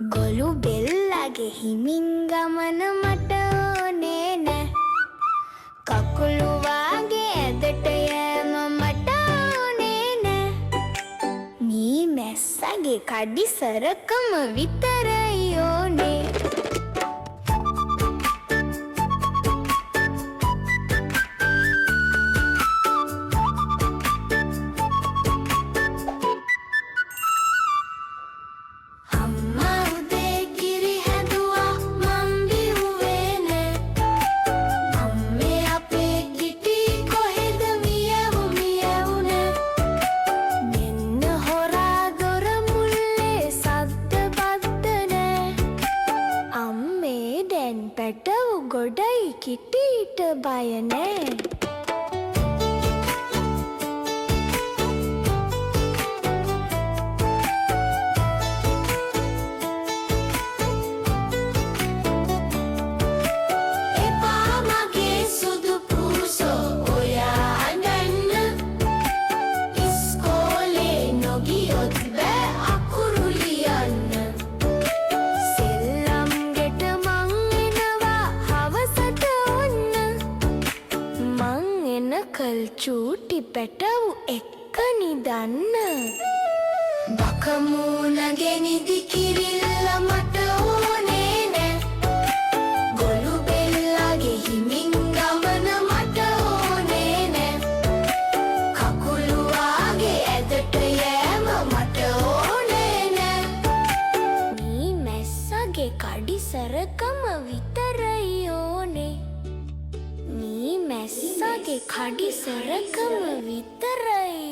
ගොළු බෙල්ලගේ හිමින් ගමන මට ඕනේ නෑ. කකුළු වාගේ ඇදට යෑම මට ඕනේ නෑ. මී මැස්සගේ කඩිසරකම විතරයි ඕනේ. පැටව් ගොඩයි කිටිට බය නෑ. එපා මගේ සුදු පූසෝ ඔයා අඬන්න. ඉස්කෝලේ නොගියොත් බෑ අකුරු ලියන්න. කල් චූටි පැටව් එක්ක නිදන්න. බකමූණගේ නිදි කිරිල්ල මට ඕනේ නෑ. ගොළු බෙල්ලගේ හිමින් ගමන මට ඕනේ නෑ. කකුළු වාගේ ඇදට යෑම මට ඕනේ නෑ. මී මැස්සගේ කඩිසරකම විතරයි ඕනේ. මී මැස්සගේ කඩිසරකම විතරයි